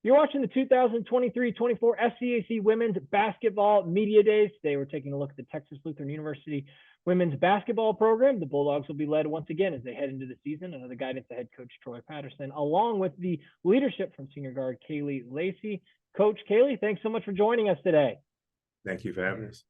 You're watching the 2023-24 SCAC Women's Basketball Media Days. Today we're taking a look at the Texas Lutheran University women's basketball program. The Bulldogs will be led once again as they head into the season under the guidance of head coach Troy Patterson, along with the leadership from senior guard Kailey Lacy. Coach Kailey, thanks so much for joining us today. Thank you for having us.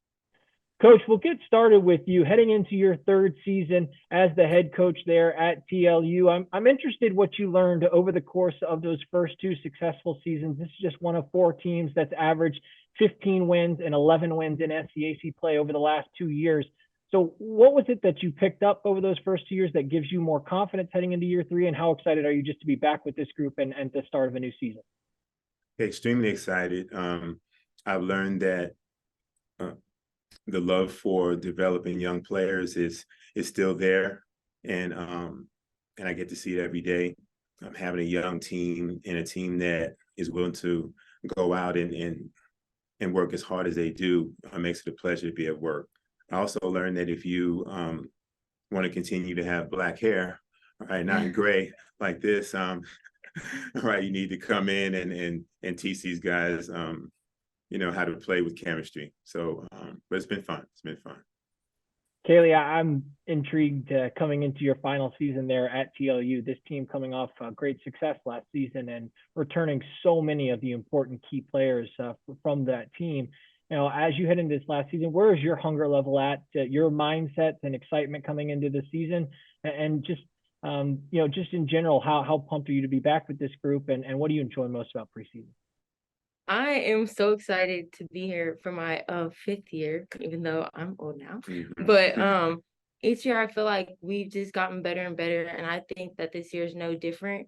Coach, we'll get started with you heading into your third season as the head coach there at TLU. I'm interested what you learned over the course of those first two successful seasons. This is just one of four teams that's averaged 15 wins and 11 wins in SCAC play over the last 2 years. So what was it that you picked up over those first 2 years that gives you more confidence heading into year three? And how excited are you just to be back with this group and the start of a new season? Extremely excited. I've learned that the love for developing young players is still there, and I get to see it every day. Having a young team and a team that is willing to go out and work as hard as they do makes it a pleasure to be at work. I also learned that if you want to continue to have black hair, right, not in gray like this, right, you need to come in and teach these guys how to play with chemistry. So, but it's been fun. It's been fun. Kailey, I'm intrigued coming into your final season there at TLU. This team coming off great success last season and returning so many of the important key players from that team. You know, as you head into this last season, where is your hunger level at? Your mindset and excitement coming into the season, and just just in general, how pumped are you to be back with this group, and what do you enjoy most about preseason? I am so excited to be here for my fifth year, even though I'm old now. Mm-hmm. But each year I feel like we've just gotten better and better, and I think that this year is no different.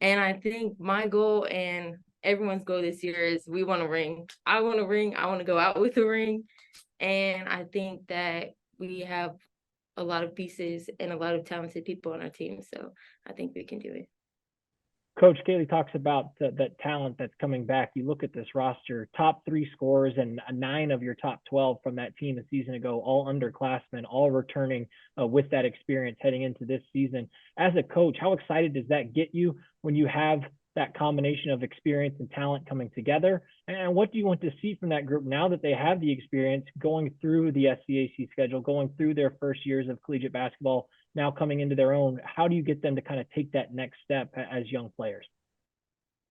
And I think my goal and everyone's goal this year is we want a ring. I want a ring. I want to go out with a ring. And I think that we have a lot of pieces and a lot of talented people on our team, so I think we can do it. Coach, Kailey talks about that talent that's coming back. You look at this roster, top 3 scorers and 9 of your top 12 from that team a season ago, all underclassmen, all returning with that experience heading into this season. As a coach, how excited does that get you when you have that combination of experience and talent coming together? And what do you want to see from that group now that they have the experience going through the SCAC schedule, going through their first years of collegiate basketball, now coming into their own? How do you get them to kind of take that next step as young players?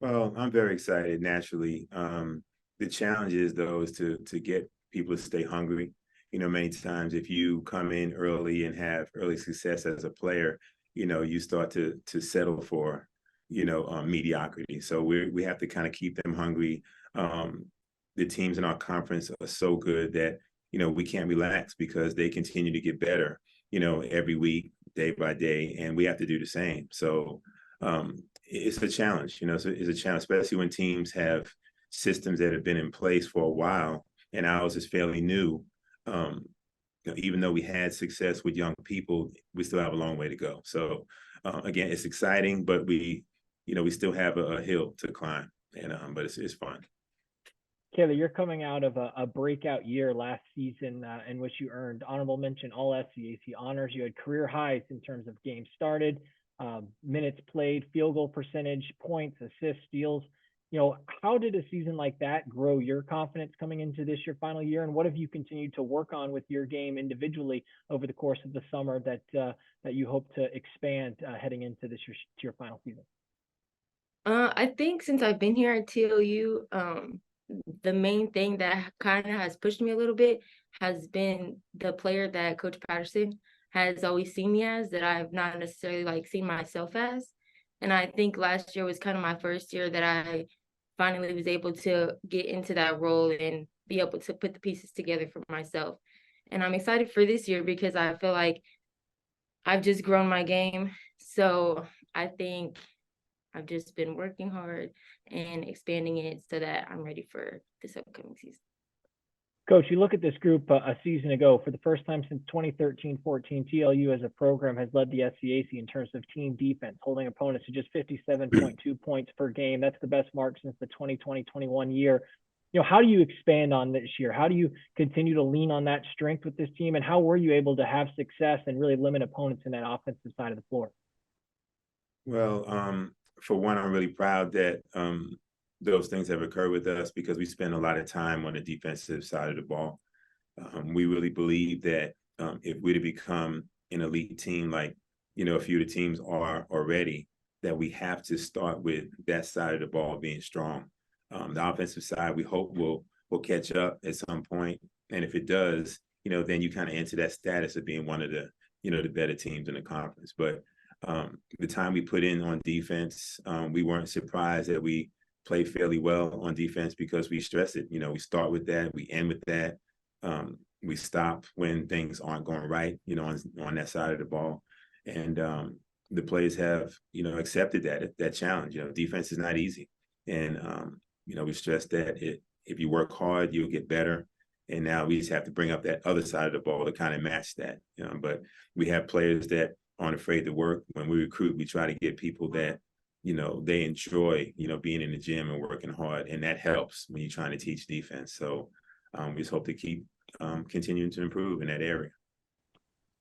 Well, I'm very excited, naturally. The challenge is, though, is to get people to stay hungry. You know, many times if you come in early and have early success as a player, you start to settle for, mediocrity. So we have to kind of keep them hungry. The teams in our conference are so good that, we can't relax because they continue to get better, every week, day by day, and we have to do the same. So it's a challenge, so it's a challenge, especially when teams have systems that have been in place for a while and ours is fairly new. Even though we had success with young people, we still have a long way to go. So again, it's exciting, but we still have a hill to climb, and but it's fun. Kailey, you're coming out of a breakout year last season in which you earned honorable mention All SCAC honors. You had career highs in terms of games started, minutes played, field goal percentage, points, assists, steals. How did a season like that grow your confidence coming into this your final year? And what have you continued to work on with your game individually over the course of the summer that you hope to expand heading into this year to your final season? I think since I've been here at TLU, the main thing that kind of has pushed me a little bit has been the player that Coach Patterson has always seen me as, that I've not necessarily seen myself as. And I think last year was kind of my first year that I finally was able to get into that role and be able to put the pieces together for myself. And I'm excited for this year because I feel like I've just grown my game. So I think I've just been working hard and expanding it so that I'm ready for this upcoming season. Coach, you look at this group a season ago. For the first time since 2013-14, TLU as a program has led the SCAC in terms of team defense, holding opponents to just 57.2 points per game. That's the best mark since the 2020-21 year. How do you expand on this year? How do you continue to lean on that strength with this team? And how were you able to have success and really limit opponents in that offensive side of the floor? Well, for one, I'm really proud that those things have occurred with us because we spend a lot of time on the defensive side of the ball. We really believe that if we're to become an elite team, like, a few of the teams are already, that we have to start with that side of the ball being strong. The offensive side, we hope will catch up at some point. And if it does, then you kind of enter that status of being one of the, the better teams in the conference. But the time we put in on defense, we weren't surprised that we played fairly well on defense because we stress it. We start with that, we end with that. We stop when things aren't going right, on that side of the ball. And the players have, accepted that challenge. Defense is not easy. And, we stress that if you work hard, you'll get better. And now we just have to bring up that other side of the ball to kind of match that. But we have players that aren't afraid to work. When we recruit, we try to get people that, they enjoy, being in the gym and working hard. And that helps when you're trying to teach defense. So we just hope to keep continuing to improve in that area.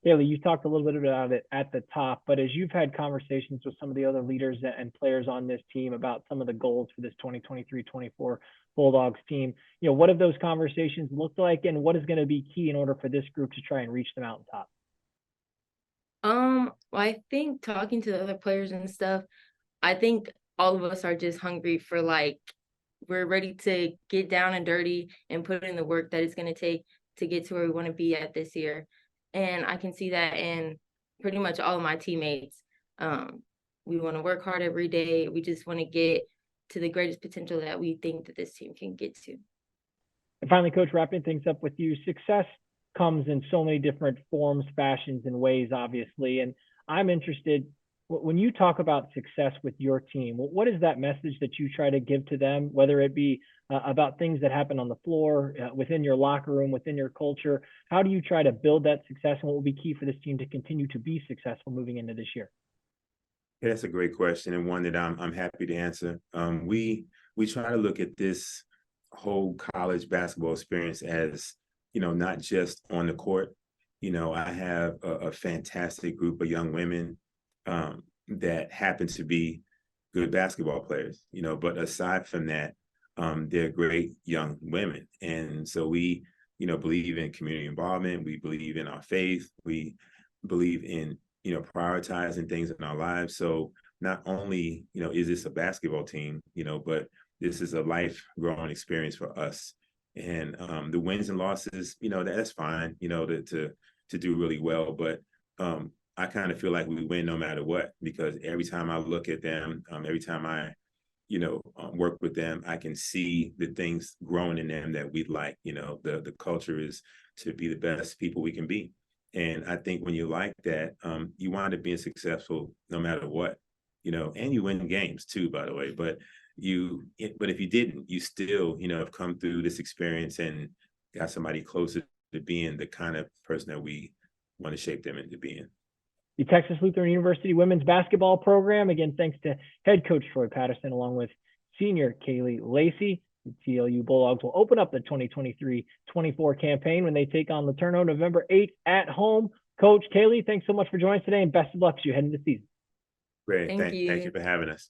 Kailey, you talked a little bit about it at the top, but as you've had conversations with some of the other leaders and players on this team about some of the goals for this 2023-24 Bulldogs team, what have those conversations looked like, and what is going to be key in order for this group to try and reach the mountaintop? Well, I think talking to the other players and stuff, I think all of us are just hungry for, we're ready to get down and dirty and put in the work that it's going to take to get to where we want to be at this year. And I can see that in pretty much all of my teammates. We want to work hard every day. We just want to get to the greatest potential that we think that this team can get to. And finally, Coach, wrapping things up with you, success comes in so many different forms, fashions, and ways, obviously. And I'm interested, when you talk about success with your team, what is that message that you try to give to them, whether it be about things that happen on the floor, within your locker room, within your culture? How do you try to build that success, and what will be key for this team to continue to be successful moving into this year? Yeah, that's a great question, and one that I'm happy to answer. We try to look at this whole college basketball experience as, not just on the court. I have a fantastic group of young women that happen to be good basketball players, but aside from that, they're great young women. And so we, believe in community involvement. We believe in our faith. We believe in, prioritizing things in our lives. So not only, is this a basketball team, but this is a life growing experience for us. And the wins and losses, that's fine, to do really well. But I kind of feel like we win no matter what, because every time I look at them, every time I, work with them, I can see the things growing in them that we like. The culture is to be the best people we can be. And I think when you like that, you wind up being successful no matter what, and you win games too, by the way. But if you didn't, you still, have come through this experience and got somebody closer to being the kind of person that we want to shape them into being. The Texas Lutheran University women's basketball program. Again, thanks to head coach Troy Patterson, along with senior Kailey Lacy. The TLU Bulldogs will open up the 2023-24 campaign when they take on LeTourneau November 8th at home. Coach Kailey, thanks so much for joining us today, and best of luck as you head into the season. Great. Thank you. Thank you for having us.